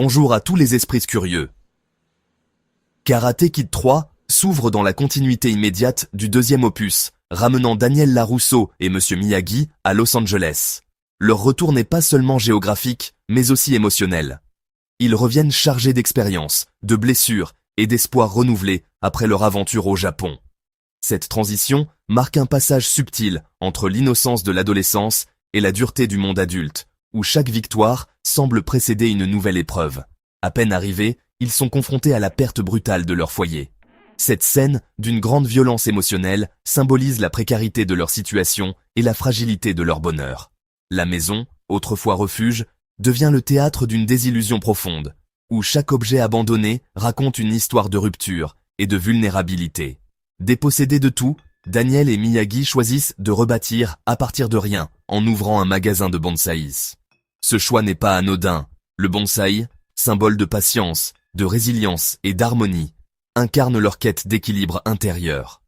Bonjour à tous les esprits curieux. Karate Kid 3 s'ouvre dans la continuité immédiate du deuxième opus, ramenant Daniel LaRusso et Monsieur Miyagi à Los Angeles. Leur retour n'est pas seulement géographique, mais aussi émotionnel. Ils reviennent chargés d'expérience, de blessures et d'espoirs renouvelés après leur aventure au Japon. Cette transition marque un passage subtil entre l'innocence de l'adolescence et la dureté du monde adulte, où chaque victoire semble précéder une nouvelle épreuve. À peine arrivés, ils sont confrontés à la perte brutale de leur foyer. Cette scène, d'une grande violence émotionnelle, symbolise la précarité de leur situation et la fragilité de leur bonheur. La maison, autrefois refuge, devient le théâtre d'une désillusion profonde, où chaque objet abandonné raconte une histoire de rupture et de vulnérabilité. Dépossédés de tout, Daniel et Miyagi choisissent de rebâtir à partir de rien, en ouvrant un magasin de bonsaïs. Ce choix n'est pas anodin. Le bonsaï, symbole de patience, de résilience et d'harmonie, incarne leur quête d'équilibre intérieur.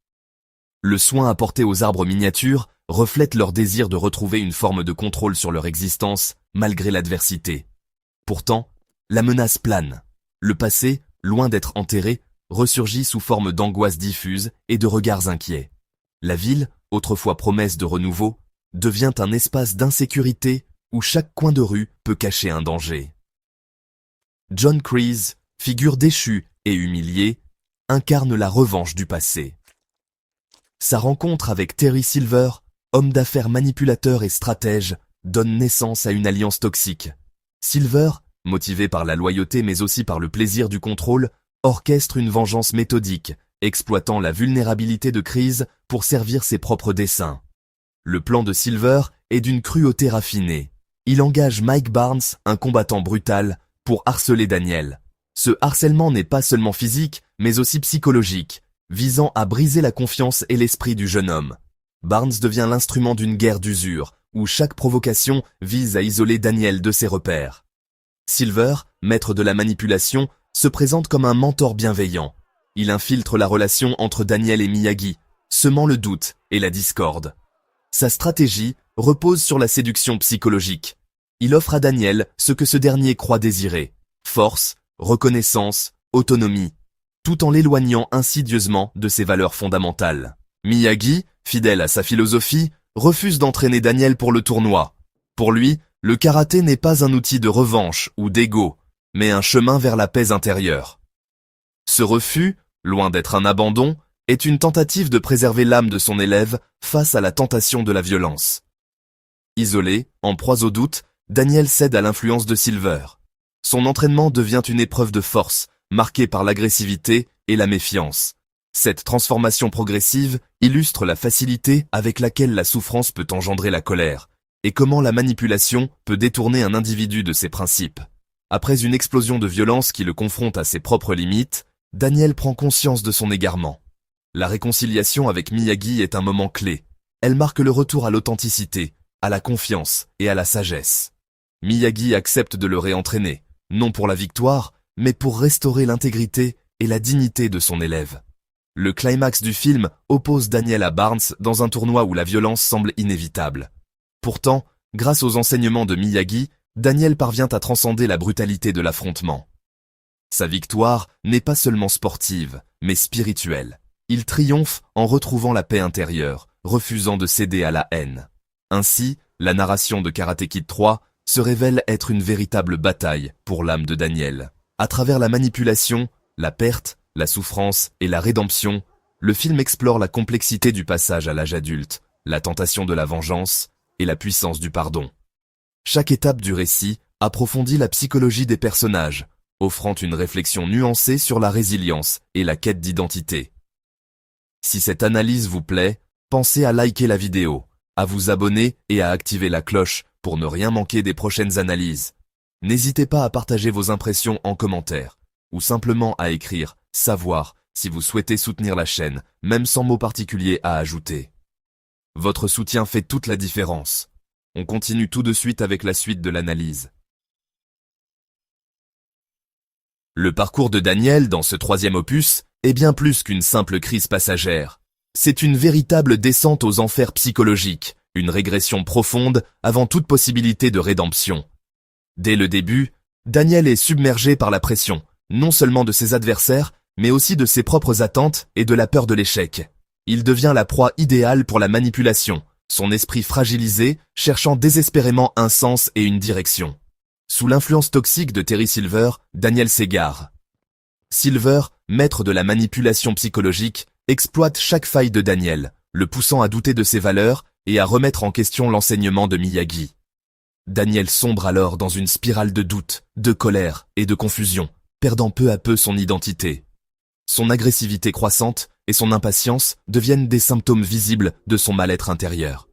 Le soin apporté aux arbres miniatures reflète leur désir de retrouver une forme de contrôle sur leur existence, malgré l'adversité. Pourtant, la menace plane. Le passé, loin d'être enterré, ressurgit sous forme d'angoisse diffuse et de regards inquiets. La ville, autrefois promesse de renouveau, devient un espace d'insécurité où chaque coin de rue peut cacher un danger. John Kreese, figure déchue et humiliée, incarne la revanche du passé. Sa rencontre avec Terry Silver, homme d'affaires manipulateur et stratège, donne naissance à une alliance toxique. Silver, motivé par la loyauté mais aussi par le plaisir du contrôle, orchestre une vengeance méthodique, exploitant la vulnérabilité de Kreese pour servir ses propres desseins. Le plan de Silver est d'une cruauté raffinée. Il engage Mike Barnes, un combattant brutal, pour harceler Daniel. Ce harcèlement n'est pas seulement physique, mais aussi psychologique, visant à briser la confiance et l'esprit du jeune homme. Barnes devient l'instrument d'une guerre d'usure, où chaque provocation vise à isoler Daniel de ses repères. Silver, maître de la manipulation, se présente comme un mentor bienveillant. Il infiltre la relation entre Daniel et Miyagi, semant le doute et la discorde. Sa stratégie repose sur la séduction psychologique. Il offre à Daniel ce que ce dernier croit désirer: force, reconnaissance, autonomie, tout en l'éloignant insidieusement de ses valeurs fondamentales. Miyagi, fidèle à sa philosophie, refuse d'entraîner Daniel pour le tournoi. Pour lui, le karaté n'est pas un outil de revanche ou d'ego, mais un chemin vers la paix intérieure. Ce refus, loin d'être un abandon, est une tentative de préserver l'âme de son élève face à la tentation de la violence. Isolé, en proie au doute, Daniel cède à l'influence de Silver. Son entraînement devient une épreuve de force, marquée par l'agressivité et la méfiance. Cette transformation progressive illustre la facilité avec laquelle la souffrance peut engendrer la colère, et comment la manipulation peut détourner un individu de ses principes. Après une explosion de violence qui le confronte à ses propres limites, Daniel prend conscience de son égarement. La réconciliation avec Miyagi est un moment clé. Elle marque le retour à l'authenticité, à la confiance et à la sagesse. Miyagi accepte de le réentraîner, non pour la victoire, mais pour restaurer l'intégrité et la dignité de son élève. Le climax du film oppose Daniel à Barnes dans un tournoi où la violence semble inévitable. Pourtant, grâce aux enseignements de Miyagi, Daniel parvient à transcender la brutalité de l'affrontement. Sa victoire n'est pas seulement sportive, mais spirituelle. Il triomphe en retrouvant la paix intérieure, refusant de céder à la haine. Ainsi, la narration de Karate Kid 3 se révèle être une véritable bataille pour l'âme de Daniel. À travers la manipulation, la perte, la souffrance et la rédemption, le film explore la complexité du passage à l'âge adulte, la tentation de la vengeance et la puissance du pardon. Chaque étape du récit approfondit la psychologie des personnages, offrant une réflexion nuancée sur la résilience et la quête d'identité. Si cette analyse vous plaît, pensez à liker la vidéo, à vous abonner et à activer la cloche pour ne rien manquer des prochaines analyses. N'hésitez pas à partager vos impressions en commentaire, ou simplement à écrire « savoir » si vous souhaitez soutenir la chaîne, même sans mots particuliers à ajouter. Votre soutien fait toute la différence. On continue tout de suite avec la suite de l'analyse. Le parcours de Daniel dans ce troisième opus est bien plus qu'une simple crise passagère. C'est une véritable descente aux enfers psychologiques, une régression profonde avant toute possibilité de rédemption. Dès le début, Daniel est submergé par la pression, non seulement de ses adversaires, mais aussi de ses propres attentes et de la peur de l'échec. Il devient la proie idéale pour la manipulation, son esprit fragilisé, cherchant désespérément un sens et une direction. Sous l'influence toxique de Terry Silver, Daniel s'égare. Silver, maître de la manipulation psychologique, exploite chaque faille de Daniel, le poussant à douter de ses valeurs et à remettre en question l'enseignement de Miyagi. Daniel sombre alors dans une spirale de doute, de colère et de confusion, perdant peu à peu son identité. Son agressivité croissante et son impatience deviennent des symptômes visibles de son mal-être intérieur.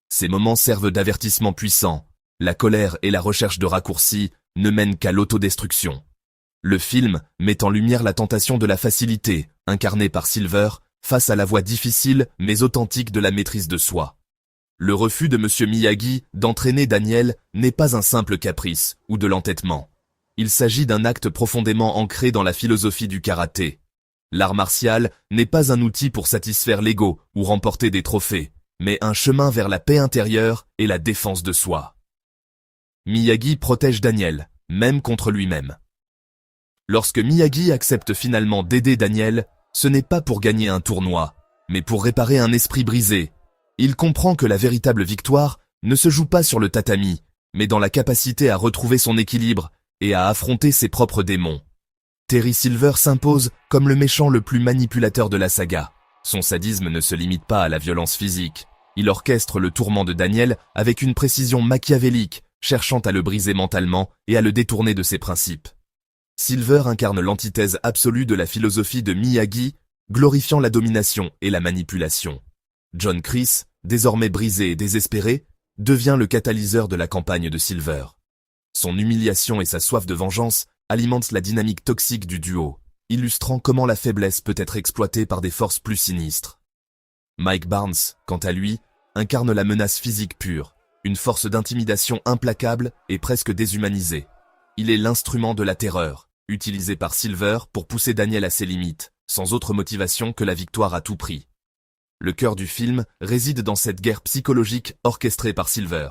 Ces moments servent d'avertissement puissant. La colère et la recherche de raccourcis ne mènent qu'à l'autodestruction. Le film met en lumière la tentation de la facilité, incarnée par Silver, face à la voie difficile mais authentique de la maîtrise de soi. Le refus de M. Miyagi d'entraîner Daniel n'est pas un simple caprice ou de l'entêtement. Il s'agit d'un acte profondément ancré dans la philosophie du karaté. L'art martial n'est pas un outil pour satisfaire l'ego ou remporter des trophées, mais un chemin vers la paix intérieure et la défense de soi. Miyagi protège Daniel, même contre lui-même. Lorsque Miyagi accepte finalement d'aider Daniel, ce n'est pas pour gagner un tournoi, mais pour réparer un esprit brisé. Il comprend que la véritable victoire ne se joue pas sur le tatami, mais dans la capacité à retrouver son équilibre et à affronter ses propres démons. Terry Silver s'impose comme le méchant le plus manipulateur de la saga. Son sadisme ne se limite pas à la violence physique. Il orchestre le tourment de Daniel avec une précision machiavélique, cherchant à le briser mentalement et à le détourner de ses principes. Silver incarne l'antithèse absolue de la philosophie de Miyagi, glorifiant la domination et la manipulation. John Chris, désormais brisé et désespéré, devient le catalyseur de la campagne de Silver. Son humiliation et sa soif de vengeance alimentent la dynamique toxique du duo, illustrant comment la faiblesse peut être exploitée par des forces plus sinistres. Mike Barnes, quant à lui, incarne la menace physique pure, une force d'intimidation implacable et presque déshumanisée. Il est l'instrument de la terreur, utilisé par Silver pour pousser Daniel à ses limites, sans autre motivation que la victoire à tout prix. Le cœur du film réside dans cette guerre psychologique orchestrée par Silver.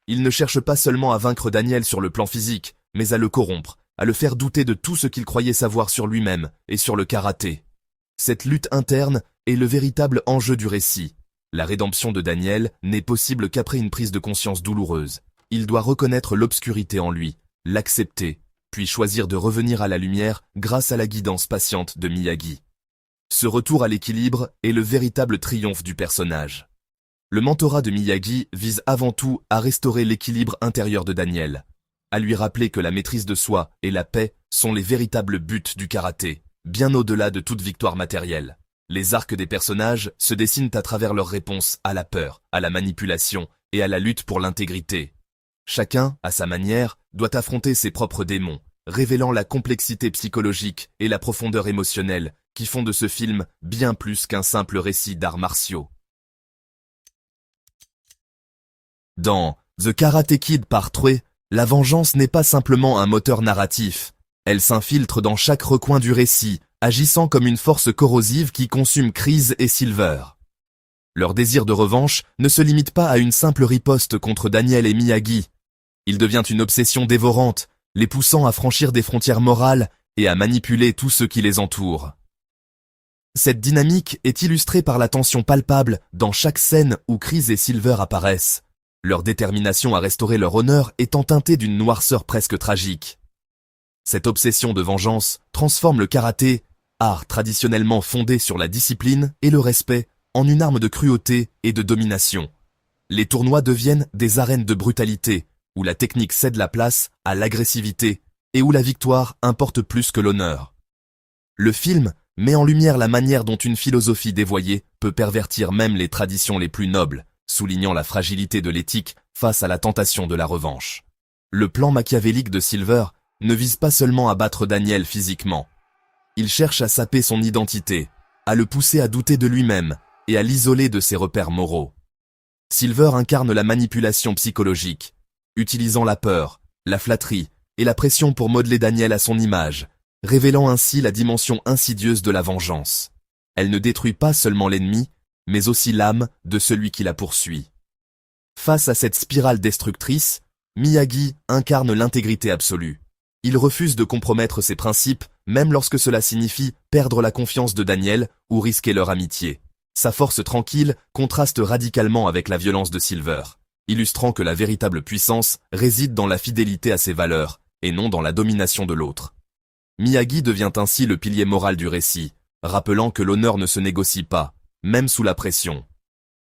Il ne cherche pas seulement à vaincre Daniel sur le plan physique, mais à le corrompre, à le faire douter de tout ce qu'il croyait savoir sur lui-même et sur le karaté. Cette lutte interne est le véritable enjeu du récit. La rédemption de Daniel n'est possible qu'après une prise de conscience douloureuse. Il doit reconnaître l'obscurité en lui, l'accepter, puis choisir de revenir à la lumière grâce à la guidance patiente de Miyagi. Ce retour à l'équilibre est le véritable triomphe du personnage. Le mentorat de Miyagi vise avant tout à restaurer l'équilibre intérieur de Daniel, à lui rappeler que la maîtrise de soi et la paix sont les véritables buts du karaté, bien au-delà de toute victoire matérielle. Les arcs des personnages se dessinent à travers leurs réponses à la peur, à la manipulation et à la lutte pour l'intégrité. Chacun, à sa manière, doit affronter ses propres démons, révélant la complexité psychologique et la profondeur émotionnelle qui font de ce film bien plus qu'un simple récit d'arts martiaux. Dans The Karate Kid Part 3, la vengeance n'est pas simplement un moteur narratif. Elle s'infiltre dans chaque recoin du récit, agissant comme une force corrosive qui consume Chris et Silver. Leur désir de revanche ne se limite pas à une simple riposte contre Daniel et Miyagi. Il devient une obsession dévorante, les poussant à franchir des frontières morales et à manipuler tous ceux qui les entourent. Cette dynamique est illustrée par la tension palpable dans chaque scène où Chris et Silver apparaissent, leur détermination à restaurer leur honneur étant teintée d'une noirceur presque tragique. Cette obsession de vengeance transforme le karaté, art traditionnellement fondé sur la discipline et le respect, en une arme de cruauté et de domination. Les tournois deviennent des arènes de brutalité, où la technique cède la place à l'agressivité et où la victoire importe plus que l'honneur. Le film met en lumière la manière dont une philosophie dévoyée peut pervertir même les traditions les plus nobles, soulignant la fragilité de l'éthique face à la tentation de la revanche. Le plan machiavélique de Silver ne vise pas seulement à battre Daniel physiquement. Il cherche à saper son identité, à le pousser à douter de lui-même et à l'isoler de ses repères moraux. Silver incarne la manipulation psychologique, utilisant la peur, la flatterie et la pression pour modeler Daniel à son image, révélant ainsi la dimension insidieuse de la vengeance. Elle ne détruit pas seulement l'ennemi, mais aussi l'âme de celui qui la poursuit. Face à cette spirale destructrice, Miyagi incarne l'intégrité absolue. il refuse de compromettre ses principes, même lorsque cela signifie perdre la confiance de Daniel ou risquer leur amitié. Sa force tranquille contraste radicalement avec la violence de Silver, illustrant que la véritable puissance réside dans la fidélité à ses valeurs, et non dans la domination de l'autre. Miyagi devient ainsi le pilier moral du récit, rappelant que l'honneur ne se négocie pas, même sous la pression.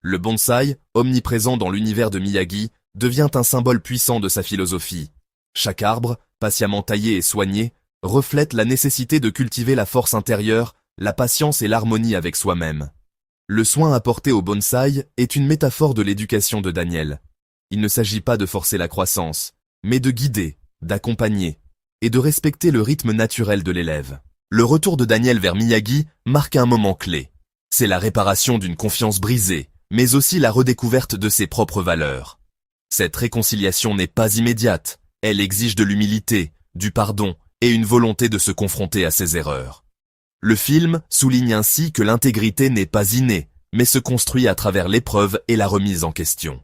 Le bonsaï, omniprésent dans l'univers de Miyagi, devient un symbole puissant de sa philosophie. Chaque arbre, patiemment taillé et soigné, reflète la nécessité de cultiver la force intérieure, la patience et l'harmonie avec soi-même. Le soin apporté au bonsaï est une métaphore de l'éducation de Daniel. Il ne s'agit pas de forcer la croissance, mais de guider, d'accompagner, et de respecter le rythme naturel de l'élève. Le retour de Daniel vers Miyagi marque un moment clé. C'est la réparation d'une confiance brisée, mais aussi la redécouverte de ses propres valeurs. Cette réconciliation n'est pas immédiate, elle exige de l'humilité, du pardon et une volonté de se confronter à ses erreurs. Le film souligne ainsi que l'intégrité n'est pas innée, mais se construit à travers l'épreuve et la remise en question.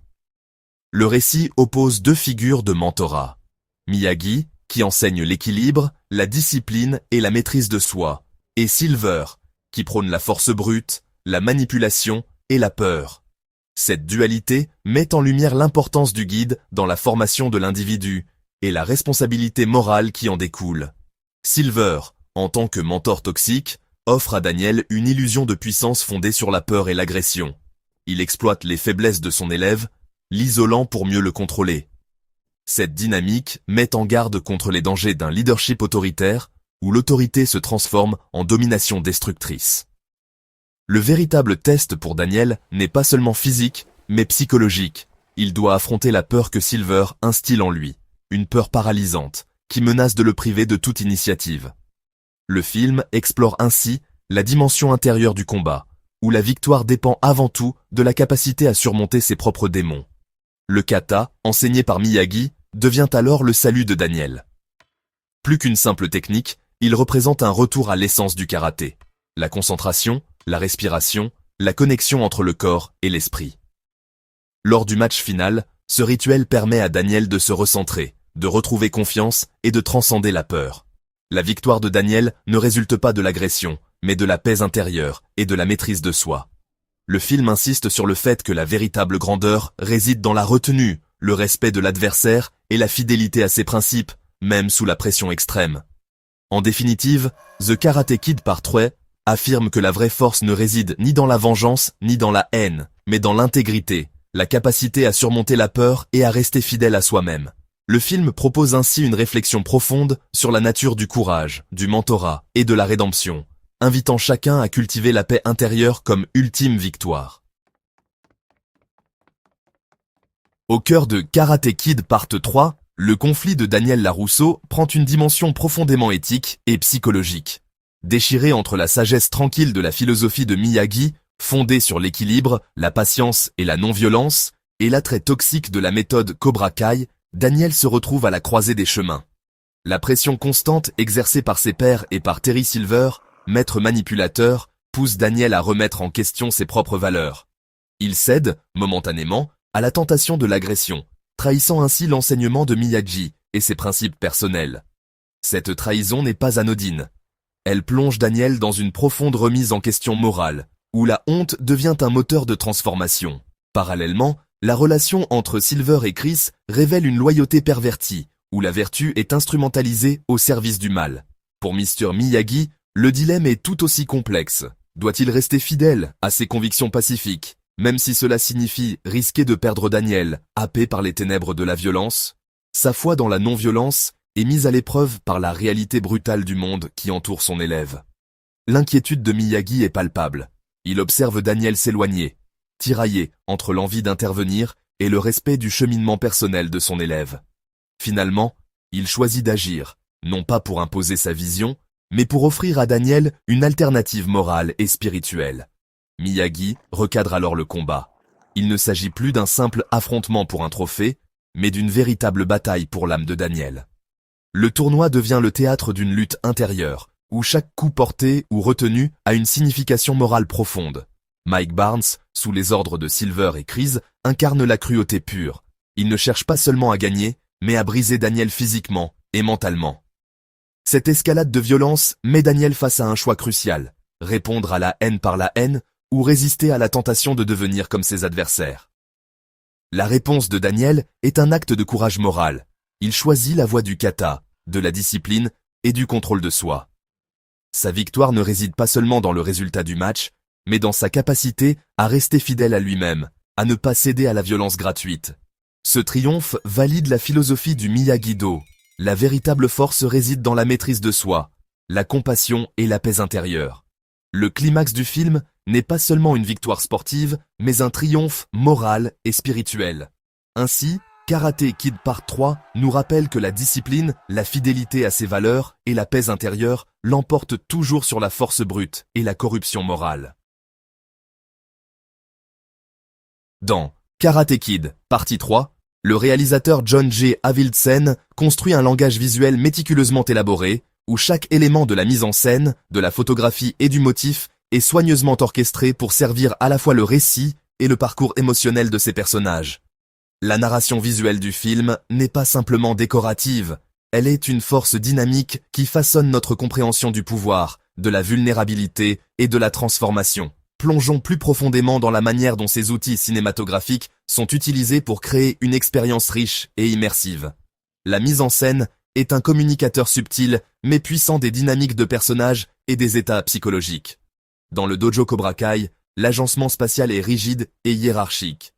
Le récit oppose deux figures de mentorat. Miyagi, qui enseigne l'équilibre, la discipline et la maîtrise de soi, et Silver, qui prône la force brute, la manipulation et la peur. Cette dualité met en lumière l'importance du guide dans la formation de l'individu et la responsabilité morale qui en découle. Silver, en tant que mentor toxique, offre à Daniel une illusion de puissance fondée sur la peur et l'agression. Il exploite les faiblesses de son élève, l'isolant pour mieux le contrôler. Cette dynamique met en garde contre les dangers d'un leadership autoritaire, où l'autorité se transforme en domination destructrice. Le véritable test pour Daniel n'est pas seulement physique, mais psychologique. Il doit affronter la peur que Silver instille en lui, une peur paralysante, qui menace de le priver de toute initiative. Le film explore ainsi la dimension intérieure du combat, où la victoire dépend avant tout de la capacité à surmonter ses propres démons. Le kata, enseigné par Miyagi, devient alors le salut de Daniel. Plus qu'une simple technique, il représente un retour à l'essence du karaté. La concentration, la respiration, la connexion entre le corps et l'esprit. Lors du match final, ce rituel permet à Daniel de se recentrer, de retrouver confiance et de transcender la peur. La victoire de Daniel ne résulte pas de l'agression, mais de la paix intérieure et de la maîtrise de soi. Le film insiste sur le fait que la véritable grandeur réside dans la retenue, le respect de l'adversaire et la fidélité à ses principes, même sous la pression extrême. En définitive, The Karate Kid Part 3 affirme que la vraie force ne réside ni dans la vengeance ni dans la haine, mais dans l'intégrité, la capacité à surmonter la peur et à rester fidèle à soi-même. Le film propose ainsi une réflexion profonde sur la nature du courage, du mentorat et de la rédemption, invitant chacun à cultiver la paix intérieure comme ultime victoire. Au cœur de Karate Kid Part 3, le conflit de Daniel LaRusso prend une dimension profondément éthique et psychologique. Déchiré entre la sagesse tranquille de la philosophie de Miyagi, fondée sur l'équilibre, la patience et la non-violence, et l'attrait toxique de la méthode Cobra Kai, Daniel se retrouve à la croisée des chemins. La pression constante exercée par ses pairs et par Terry Silver, maître manipulateur, pousse Daniel à remettre en question ses propres valeurs. Il cède, momentanément, à la tentation de l'agression, trahissant ainsi l'enseignement de Miyagi et ses principes personnels. Cette trahison n'est pas anodine. Elle plonge Daniel dans une profonde remise en question morale, où la honte devient un moteur de transformation. Parallèlement, la relation entre Silver et Chris révèle une loyauté pervertie, où la vertu est instrumentalisée au service du mal. Pour Mr. Miyagi, le dilemme est tout aussi complexe. Doit-il rester fidèle à ses convictions pacifiques, même si cela signifie risquer de perdre Daniel, happé par les ténèbres de la violence? Sa foi dans la non-violence est mise à l'épreuve par la réalité brutale du monde qui entoure son élève. L'inquiétude de Miyagi est palpable. Il observe Daniel s'éloigner, tiraillé entre l'envie d'intervenir et le respect du cheminement personnel de son élève. Finalement, il choisit d'agir, non pas pour imposer sa vision, mais pour offrir à Daniel une alternative morale et spirituelle. Miyagi recadre alors le combat. Il ne s'agit plus d'un simple affrontement pour un trophée, mais d'une véritable bataille pour l'âme de Daniel. Le tournoi devient le théâtre d'une lutte intérieure, où chaque coup porté ou retenu a une signification morale profonde. Mike Barnes, sous les ordres de Silver et Chris, incarne la cruauté pure. Il ne cherche pas seulement à gagner, mais à briser Daniel physiquement et mentalement. Cette escalade de violence met Daniel face à un choix crucial, répondre à la haine par la haine ou résister à la tentation de devenir comme ses adversaires. La réponse de Daniel est un acte de courage moral. Il choisit la voie du kata, de la discipline et du contrôle de soi. Sa victoire ne réside pas seulement dans le résultat du match, mais dans sa capacité à rester fidèle à lui-même, à ne pas céder à la violence gratuite. Ce triomphe valide la philosophie du Miyagi-Do. La véritable force réside dans la maîtrise de soi, la compassion et la paix intérieure. Le climax du film n'est pas seulement une victoire sportive, mais un triomphe moral et spirituel. Ainsi, Karate Kid Part 3 nous rappelle que la discipline, la fidélité à ses valeurs et la paix intérieure l'emportent toujours sur la force brute et la corruption morale. Dans Karate Kid, partie 3, le réalisateur John J. Avildsen construit un langage visuel méticuleusement élaboré, où chaque élément de la mise en scène, de la photographie et du motif est soigneusement orchestré pour servir à la fois le récit et le parcours émotionnel de ses personnages. La narration visuelle du film n'est pas simplement décorative, elle est une force dynamique qui façonne notre compréhension du pouvoir, de la vulnérabilité et de la transformation. Plongeons plus profondément dans la manière dont ces outils cinématographiques sont utilisés pour créer une expérience riche et immersive. La mise en scène est un communicateur subtil mais puissant des dynamiques de personnages et des états psychologiques. Dans le dojo Cobra Kai, l'agencement spatial est rigide et hiérarchique.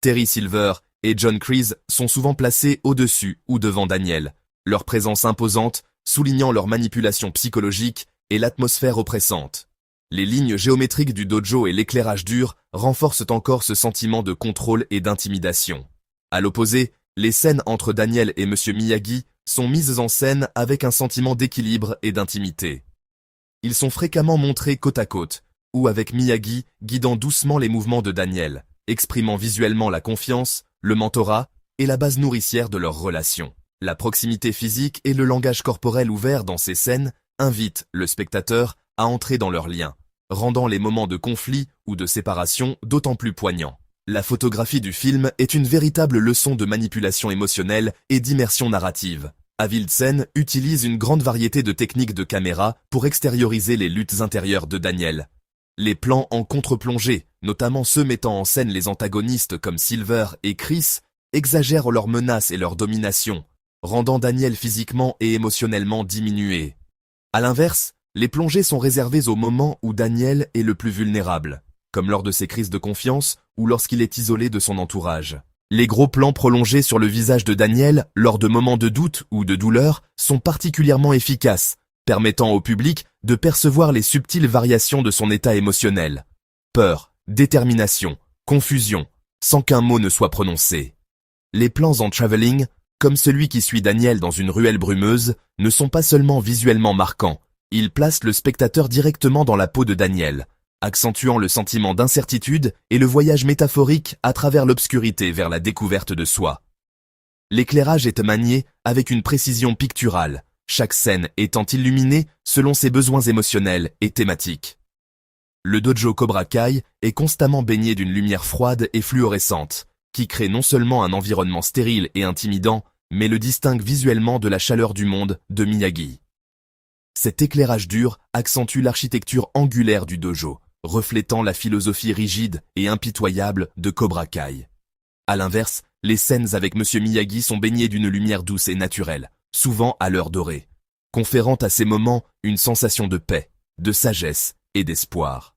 Terry Silver et John Kreese sont souvent placés au-dessus ou devant Daniel, leur présence imposante soulignant leur manipulation psychologique et l'atmosphère oppressante. Les lignes géométriques du dojo et l'éclairage dur renforcent encore ce sentiment de contrôle et d'intimidation. À l'opposé, les scènes entre Daniel et Monsieur Miyagi sont mises en scène avec un sentiment d'équilibre et d'intimité. Ils sont fréquemment montrés côte à côte, ou avec Miyagi guidant doucement les mouvements de Daniel, exprimant visuellement la confiance, le mentorat et la base nourricière de leur relation. La proximité physique et le langage corporel ouvert dans ces scènes invitent le spectateur à entrer dans leur lien, rendant les moments de conflit ou de séparation d'autant plus poignants. La photographie du film est une véritable leçon de manipulation émotionnelle et d'immersion narrative. Avildsen utilise une grande variété de techniques de caméra pour extérioriser les luttes intérieures de Daniel. Les plans en contre-plongée, notamment ceux mettant en scène les antagonistes comme Silver et Chris, exagèrent leur menace et leur domination, rendant Daniel physiquement et émotionnellement diminué. À l'inverse, les plongées sont réservées au moment où Daniel est le plus vulnérable, comme lors de ses crises de confiance ou lorsqu'il est isolé de son entourage. Les gros plans prolongés sur le visage de Daniel lors de moments de doute ou de douleur sont particulièrement efficaces, permettant au public de percevoir les subtiles variations de son état émotionnel. Peur, détermination, confusion, sans qu'un mot ne soit prononcé. Les plans en travelling, comme celui qui suit Daniel dans une ruelle brumeuse, ne sont pas seulement visuellement marquants, ils placent le spectateur directement dans la peau de Daniel, accentuant le sentiment d'incertitude et le voyage métaphorique à travers l'obscurité vers la découverte de soi. L'éclairage est manié avec une précision picturale, chaque scène étant illuminée selon ses besoins émotionnels et thématiques. Le dojo Cobra Kai est constamment baigné d'une lumière froide et fluorescente, qui crée non seulement un environnement stérile et intimidant, mais le distingue visuellement de la chaleur du monde de Miyagi. Cet éclairage dur accentue l'architecture angulaire du dojo, reflétant la philosophie rigide et impitoyable de Cobra Kai. À l'inverse, les scènes avec Monsieur Miyagi sont baignées d'une lumière douce et naturelle, souvent à l'heure dorée, conférant à ces moments une sensation de paix, de sagesse et d'espoir.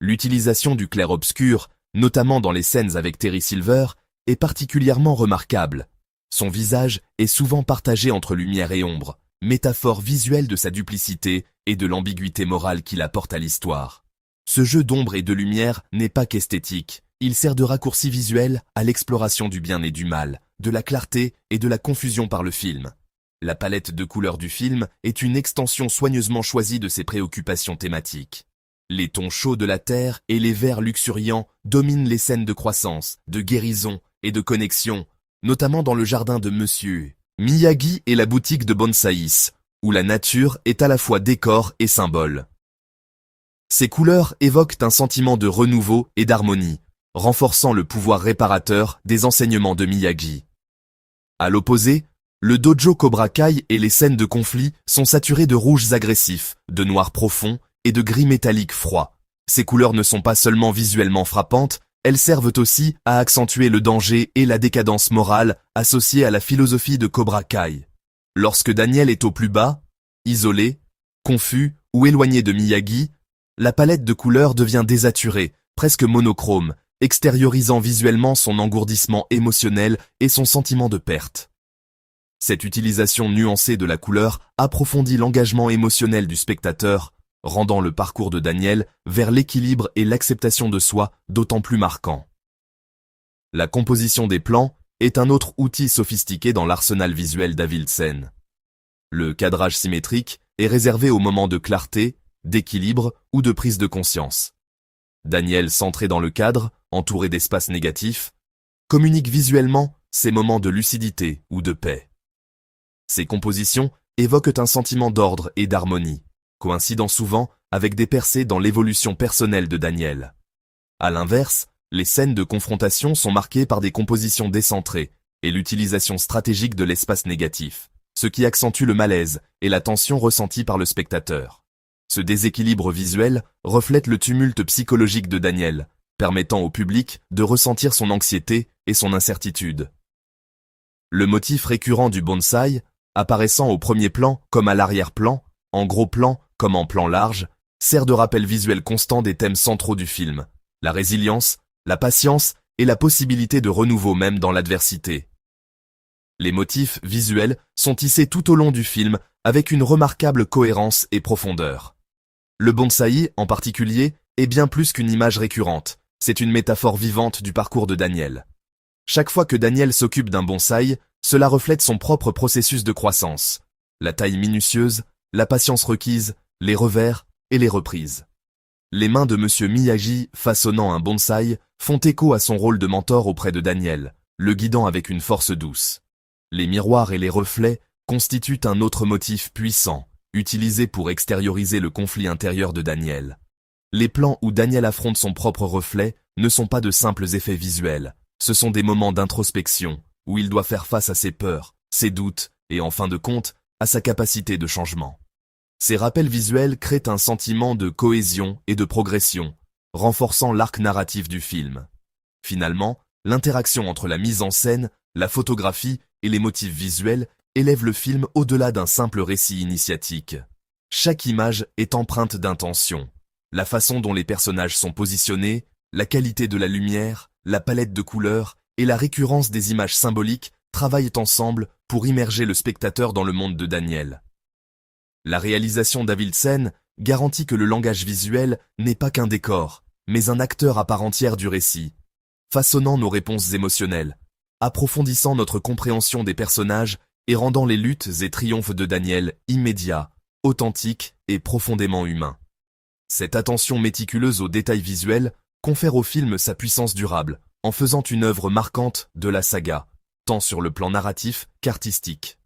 L'utilisation du clair-obscur, notamment dans les scènes avec Terry Silver, est particulièrement remarquable. Son visage est souvent partagé entre lumière et ombre, métaphore visuelle de sa duplicité et de l'ambiguïté morale qu'il apporte à l'histoire. Ce jeu d'ombre et de lumière n'est pas qu'esthétique, il sert de raccourci visuel à l'exploration du bien et du mal, de la clarté et de la confusion par le film. La palette de couleurs du film est une extension soigneusement choisie de ses préoccupations thématiques. Les tons chauds de la terre et les verts luxuriants dominent les scènes de croissance, de guérison et de connexion, notamment dans le jardin de Monsieur Miyagi et la boutique de Bonsaïs, où la nature est à la fois décor et symbole. Ces couleurs évoquent un sentiment de renouveau et d'harmonie, renforçant le pouvoir réparateur des enseignements de Miyagi. À l'opposé, Le dojo Cobra Kai et les scènes de conflit sont saturées de rouges agressifs, de noirs profonds et de gris métalliques froids. Ces couleurs ne sont pas seulement visuellement frappantes, elles servent aussi à accentuer le danger et la décadence morale associée à la philosophie de Cobra Kai. Lorsque Daniel est au plus bas, isolé, confus ou éloigné de Miyagi, la palette de couleurs devient désaturée, presque monochrome, extériorisant visuellement son engourdissement émotionnel et son sentiment de perte. Cette utilisation nuancée de la couleur approfondit l'engagement émotionnel du spectateur, rendant le parcours de Daniel vers l'équilibre et l'acceptation de soi d'autant plus marquant. La composition des plans est un autre outil sophistiqué dans l'arsenal visuel d'Avildsen. Le cadrage symétrique est réservé aux moments de clarté, d'équilibre ou de prise de conscience. Daniel, centré dans le cadre, entouré d'espaces négatifs, communique visuellement ses moments de lucidité ou de paix. Ces compositions évoquent un sentiment d'ordre et d'harmonie, coïncidant souvent avec des percées dans l'évolution personnelle de Daniel. À l'inverse, les scènes de confrontation sont marquées par des compositions décentrées et l'utilisation stratégique de l'espace négatif, ce qui accentue le malaise et la tension ressentie par le spectateur. Ce déséquilibre visuel reflète le tumulte psychologique de Daniel, permettant au public de ressentir son anxiété et son incertitude. Le motif récurrent du bonsaï, apparaissant au premier plan comme à l'arrière-plan, en gros plan comme en plan large, sert de rappel visuel constant des thèmes centraux du film, la résilience, la patience et la possibilité de renouveau même dans l'adversité. Les motifs visuels sont tissés tout au long du film avec une remarquable cohérence et profondeur. Le bonsaï, en particulier, est bien plus qu'une image récurrente, c'est une métaphore vivante du parcours de Daniel. Chaque fois que Daniel s'occupe d'un bonsaï, cela reflète son propre processus de croissance. La taille minutieuse, la patience requise, les revers et les reprises. Les mains de Monsieur Miyagi façonnant un bonsaï font écho à son rôle de mentor auprès de Daniel, le guidant avec une force douce. Les miroirs et les reflets constituent un autre motif puissant, utilisé pour extérioriser le conflit intérieur de Daniel. Les plans où Daniel affronte son propre reflet ne sont pas de simples effets visuels, ce sont des moments d'introspection, où il doit faire face à ses peurs, ses doutes, et en fin de compte, à sa capacité de changement. Ces rappels visuels créent un sentiment de cohésion et de progression, renforçant l'arc narratif du film. Finalement, l'interaction entre la mise en scène, la photographie et les motifs visuels élève le film au-delà d'un simple récit initiatique. Chaque image est empreinte d'intention. La façon dont les personnages sont positionnés, la qualité de la lumière, la palette de couleurs et la récurrence des images symboliques travaillent ensemble pour immerger le spectateur dans le monde de Daniel. La réalisation d'Avildsen garantit que le langage visuel n'est pas qu'un décor, mais un acteur à part entière du récit, façonnant nos réponses émotionnelles, approfondissant notre compréhension des personnages et rendant les luttes et triomphes de Daniel immédiats, authentiques et profondément humains. Cette attention méticuleuse aux détails visuels confère au film sa puissance durable, en faisant une œuvre marquante de la saga, tant sur le plan narratif qu'artistique.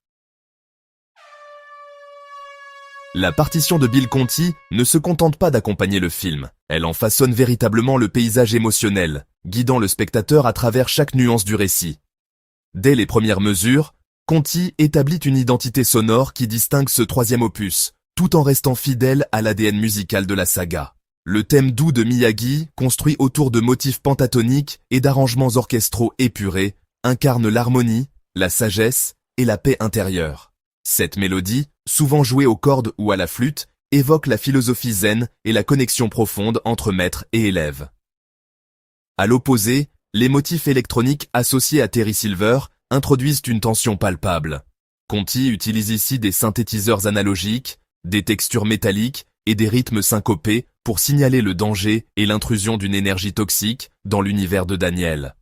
La partition de Bill Conti ne se contente pas d'accompagner le film, elle en façonne véritablement le paysage émotionnel, guidant le spectateur à travers chaque nuance du récit. Dès les premières mesures, Conti établit une identité sonore qui distingue ce troisième opus, tout en restant fidèle à l'ADN musical de la saga. Le thème doux de Miyagi, construit autour de motifs pentatoniques et d'arrangements orchestraux épurés, incarne l'harmonie, la sagesse et la paix intérieure. Cette mélodie, souvent jouée aux cordes ou à la flûte, évoque la philosophie zen et la connexion profonde entre maître et élève. À l'opposé, les motifs électroniques associés à Terry Silver introduisent une tension palpable. Conti utilise ici des synthétiseurs analogiques, des textures métalliques et des rythmes syncopés pour signaler le danger et l'intrusion d'une énergie toxique dans l'univers de Daniel.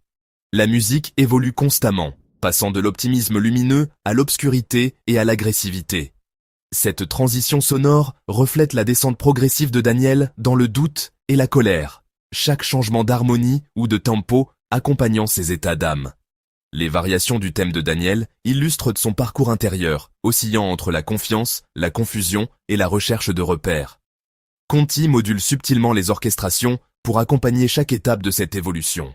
La musique évolue constamment, passant de l'optimisme lumineux à l'obscurité et à l'agressivité. Cette transition sonore reflète la descente progressive de Daniel dans le doute et la colère, chaque changement d'harmonie ou de tempo accompagnant ses états d'âme. Les variations du thème de Daniel illustrent son parcours intérieur, oscillant entre la confiance, la confusion et la recherche de repères. Conti module subtilement les orchestrations pour accompagner chaque étape de cette évolution.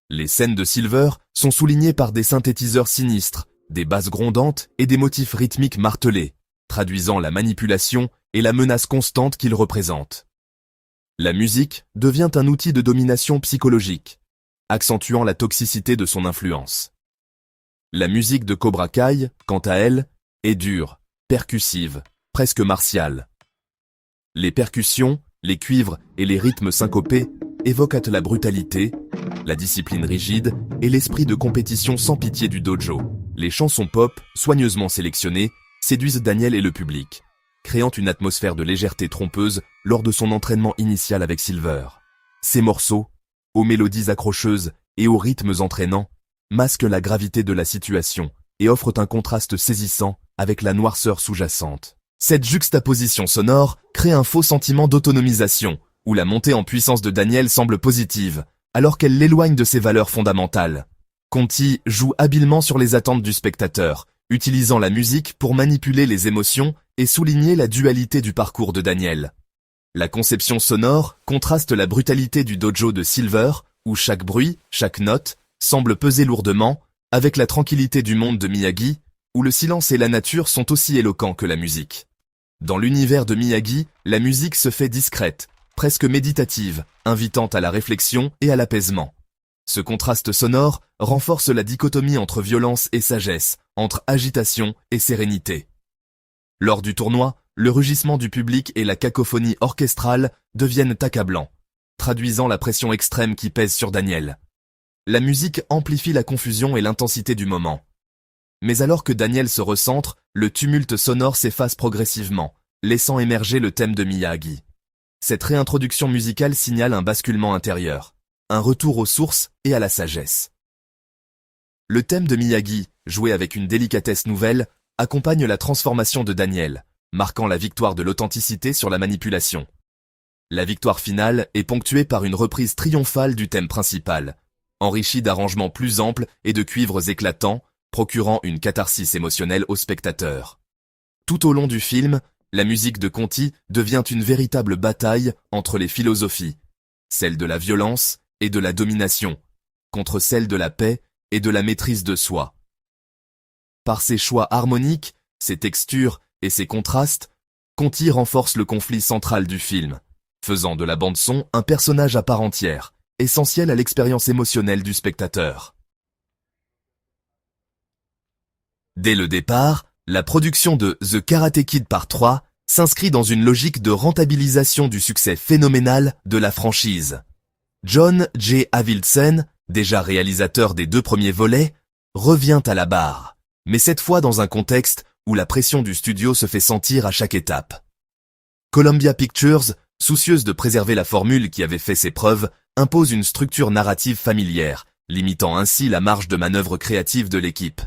Les scènes de Silver sont soulignées par des synthétiseurs sinistres, des basses grondantes et des motifs rythmiques martelés, traduisant la manipulation et la menace constante qu'il représente. La musique devient un outil de domination psychologique, accentuant la toxicité de son influence. La musique de Cobra Kai, quant à elle, est dure, percussive, presque martiale. Les percussions, les cuivres et les rythmes syncopés évoquent la brutalité, la discipline rigide et l'esprit de compétition sans pitié du dojo. Les chansons pop, soigneusement sélectionnées, séduisent Daniel et le public, créant une atmosphère de légèreté trompeuse lors de son entraînement initial avec Silver. Ces morceaux, aux mélodies accrocheuses et aux rythmes entraînants, masquent la gravité de la situation et offrent un contraste saisissant avec la noirceur sous-jacente. Cette juxtaposition sonore crée un faux sentiment d'autonomisation, où la montée en puissance de Daniel semble positive, alors qu'elle l'éloigne de ses valeurs fondamentales. Conti joue habilement sur les attentes du spectateur, utilisant la musique pour manipuler les émotions et souligner la dualité du parcours de Daniel. La conception sonore contraste la brutalité du dojo de Silver, où chaque bruit, chaque note, semble peser lourdement, avec la tranquillité du monde de Miyagi, où le silence et la nature sont aussi éloquents que la musique. Dans l'univers de Miyagi, la musique se fait discrète, presque méditative, invitant à la réflexion et à l'apaisement. Ce contraste sonore renforce la dichotomie entre violence et sagesse, entre agitation et sérénité. Lors du tournoi, le rugissement du public et la cacophonie orchestrale deviennent accablants, traduisant la pression extrême qui pèse sur Daniel. La musique amplifie la confusion et l'intensité du moment. Mais alors que Daniel se recentre, le tumulte sonore s'efface progressivement, laissant émerger le thème de Miyagi. Cette réintroduction musicale signale un basculement intérieur, un retour aux sources et à la sagesse. Le thème de Miyagi, joué avec une délicatesse nouvelle, accompagne la transformation de Daniel, marquant la victoire de l'authenticité sur la manipulation. La victoire finale est ponctuée par une reprise triomphale du thème principal, enrichie d'arrangements plus amples et de cuivres éclatants, procurant une catharsis émotionnelle au spectateur. Tout au long du film, la musique de Conti devient une véritable bataille entre les philosophies, celle de la violence et de la domination, contre celle de la paix et de la maîtrise de soi. Par ses choix harmoniques, ses textures et ses contrastes, Conti renforce le conflit central du film, faisant de la bande-son un personnage à part entière, essentiel à l'expérience émotionnelle du spectateur. Dès le départ, la production de The Karate Kid Part 3 s'inscrit dans une logique de rentabilisation du succès phénoménal de la franchise. John J. Avildsen, déjà réalisateur des 2 premiers volets, revient à la barre, mais cette fois dans un contexte où la pression du studio se fait sentir à chaque étape. Columbia Pictures, soucieuse de préserver la formule qui avait fait ses preuves, impose une structure narrative familière, limitant ainsi la marge de manœuvre créative de l'équipe.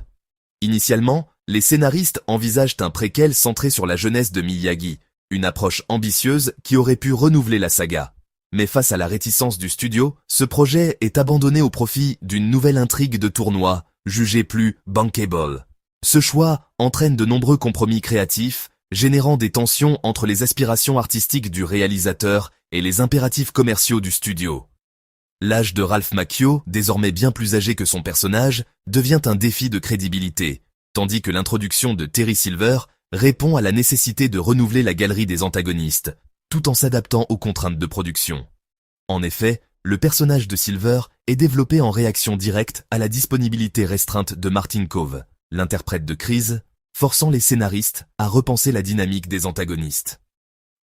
Initialement, les scénaristes envisagent un préquel centré sur la jeunesse de Miyagi, une approche ambitieuse qui aurait pu renouveler la saga. Mais face à la réticence du studio, ce projet est abandonné au profit d'une nouvelle intrigue de tournoi, jugée plus bankable. Ce choix entraîne de nombreux compromis créatifs, générant des tensions entre les aspirations artistiques du réalisateur et les impératifs commerciaux du studio. L'âge de Ralph Macchio, désormais bien plus âgé que son personnage, devient un défi de crédibilité, tandis que l'introduction de Terry Silver répond à la nécessité de renouveler la galerie des antagonistes, tout en s'adaptant aux contraintes de production. En effet, le personnage de Silver est développé en réaction directe à la disponibilité restreinte de Martin Kove, l'interprète de Kreese, forçant les scénaristes à repenser la dynamique des antagonistes.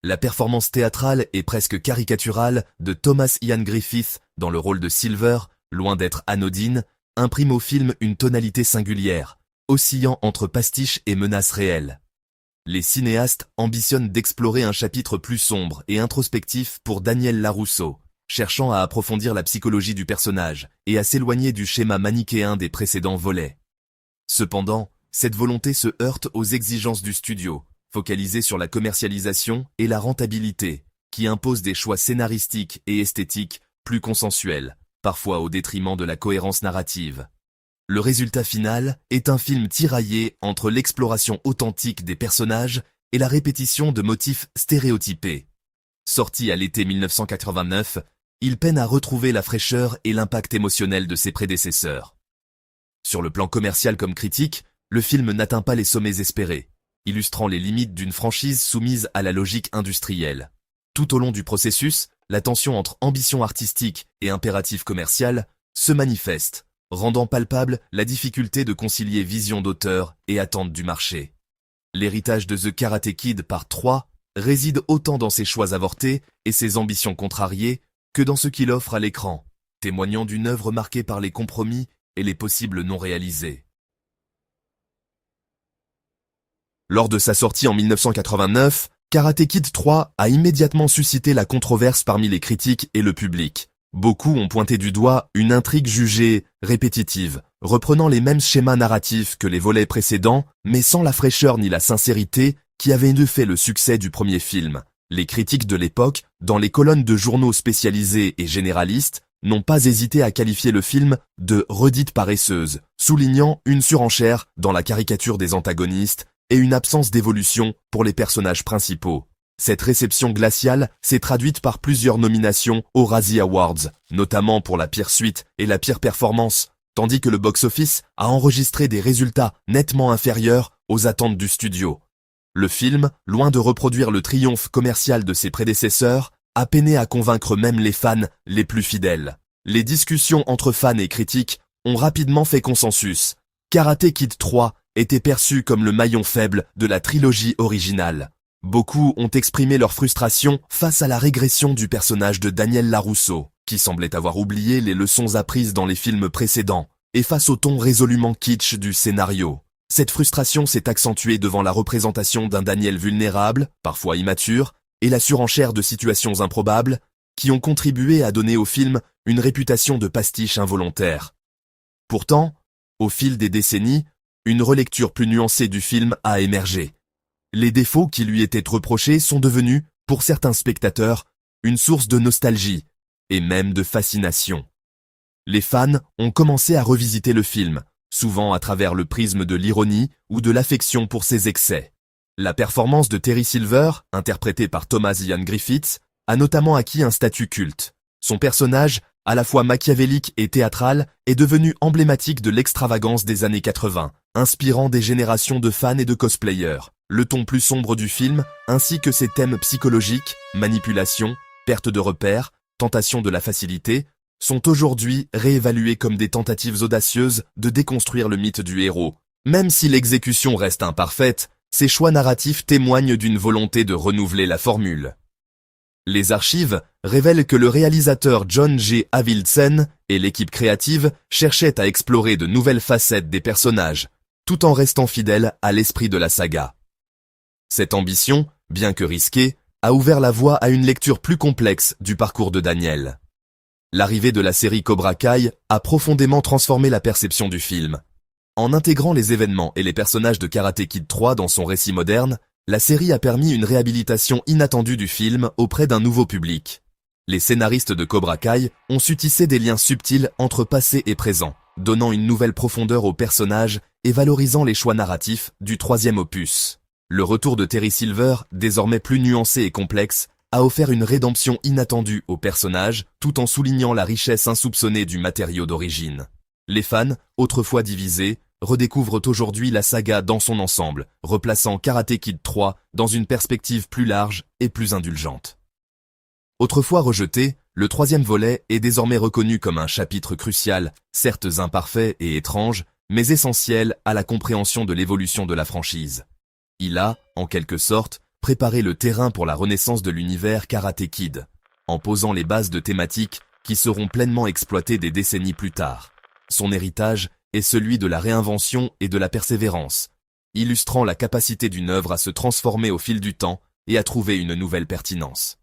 La performance théâtrale et presque caricaturale de Thomas Ian Griffith dans le rôle de Silver, loin d'être anodine, imprime au film une tonalité singulière, oscillant entre pastiche et menace réelle. Les cinéastes ambitionnent d'explorer un chapitre plus sombre et introspectif pour Daniel LaRusso, cherchant à approfondir la psychologie du personnage et à s'éloigner du schéma manichéen des précédents volets. Cependant, cette volonté se heurte aux exigences du studio, focalisé sur la commercialisation et la rentabilité, qui impose des choix scénaristiques et esthétiques plus consensuels, parfois au détriment de la cohérence narrative. Le résultat final est un film tiraillé entre l'exploration authentique des personnages et la répétition de motifs stéréotypés. Sorti à l'été 1989, il peine à retrouver la fraîcheur et l'impact émotionnel de ses prédécesseurs. Sur le plan commercial comme critique, le film n'atteint pas les sommets espérés, illustrant les limites d'une franchise soumise à la logique industrielle. Tout au long du processus, la tension entre ambition artistique et impératif commercial se manifeste, rendant palpable la difficulté de concilier vision d'auteur et attente du marché. L'héritage de The Karate Kid Part 3 réside autant dans ses choix avortés et ses ambitions contrariées que dans ce qu'il offre à l'écran, témoignant d'une œuvre marquée par les compromis et les possibles non réalisés. Lors de sa sortie en 1989, Karate Kid 3 a immédiatement suscité la controverse parmi les critiques et le public. Beaucoup ont pointé du doigt une intrigue jugée répétitive, reprenant les mêmes schémas narratifs que les volets précédents, mais sans la fraîcheur ni la sincérité qui avaient fait le succès du premier film. Les critiques de l'époque, dans les colonnes de journaux spécialisés et généralistes, n'ont pas hésité à qualifier le film de redite paresseuse, soulignant une surenchère dans la caricature des antagonistes et une absence d'évolution pour les personnages principaux. Cette réception glaciale s'est traduite par plusieurs nominations aux Razzie Awards, notamment pour la pire suite et la pire performance, tandis que le box-office a enregistré des résultats nettement inférieurs aux attentes du studio. Le film, loin de reproduire le triomphe commercial de ses prédécesseurs, a peiné à convaincre même les fans les plus fidèles. Les discussions entre fans et critiques ont rapidement fait consensus. Karate Kid 3 était perçu comme le maillon faible de la trilogie originale. Beaucoup ont exprimé leur frustration face à la régression du personnage de Daniel LaRusso, qui semblait avoir oublié les leçons apprises dans les films précédents, et face au ton résolument kitsch du scénario. Cette frustration s'est accentuée devant la représentation d'un Daniel vulnérable, parfois immature, et la surenchère de situations improbables, qui ont contribué à donner au film une réputation de pastiche involontaire. Pourtant, au fil des décennies, une relecture plus nuancée du film a émergé. Les défauts qui lui étaient reprochés sont devenus, pour certains spectateurs, une source de nostalgie, et même de fascination. Les fans ont commencé à revisiter le film, souvent à travers le prisme de l'ironie ou de l'affection pour ses excès. La performance de Terry Silver, interprétée par Thomas Ian Griffiths, a notamment acquis un statut culte. Son personnage, à la fois machiavélique et théâtral, est devenu emblématique de l'extravagance des années 80, inspirant des générations de fans et de cosplayers. Le ton plus sombre du film, ainsi que ses thèmes psychologiques, manipulation, perte de repères, tentation de la facilité, sont aujourd'hui réévalués comme des tentatives audacieuses de déconstruire le mythe du héros. Même si l'exécution reste imparfaite, ces choix narratifs témoignent d'une volonté de renouveler la formule. Les archives révèlent que le réalisateur John G. Avildsen et l'équipe créative cherchaient à explorer de nouvelles facettes des personnages, tout en restant fidèles à l'esprit de la saga. Cette ambition, bien que risquée, a ouvert la voie à une lecture plus complexe du parcours de Daniel. L'arrivée de la série Cobra Kai a profondément transformé la perception du film. En intégrant les événements et les personnages de Karate Kid 3 dans son récit moderne, la série a permis une réhabilitation inattendue du film auprès d'un nouveau public. Les scénaristes de Cobra Kai ont su tisser des liens subtils entre passé et présent, donnant une nouvelle profondeur aux personnages et valorisant les choix narratifs du troisième opus. Le retour de Terry Silver, désormais plus nuancé et complexe, a offert une rédemption inattendue aux personnages, tout en soulignant la richesse insoupçonnée du matériau d'origine. Les fans, autrefois divisés, redécouvrent aujourd'hui la saga dans son ensemble, replaçant Karate Kid 3 dans une perspective plus large et plus indulgente. Autrefois rejeté, le troisième volet est désormais reconnu comme un chapitre crucial, certes imparfait et étrange, mais essentiel à la compréhension de l'évolution de la franchise. Il a, en quelque sorte, préparé le terrain pour la renaissance de l'univers Karate Kid, en posant les bases de thématiques qui seront pleinement exploitées des décennies plus tard. Son héritage est celui de la réinvention et de la persévérance, illustrant la capacité d'une œuvre à se transformer au fil du temps et à trouver une nouvelle pertinence.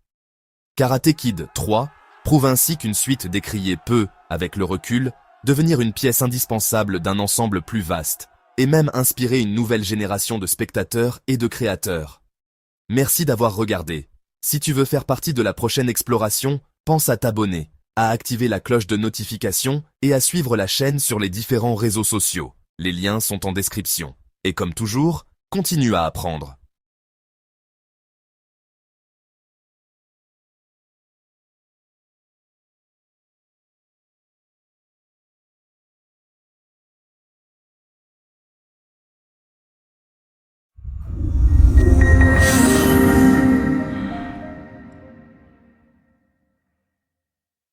Karate Kid 3 prouve ainsi qu'une suite décriée peut, avec le recul, devenir une pièce indispensable d'un ensemble plus vaste, et même inspirer une nouvelle génération de spectateurs et de créateurs. Merci d'avoir regardé. Si tu veux faire partie de la prochaine exploration, pense à t'abonner, à activer la cloche de notification et à suivre la chaîne sur les différents réseaux sociaux. Les liens sont en description. Et comme toujours, continue à apprendre.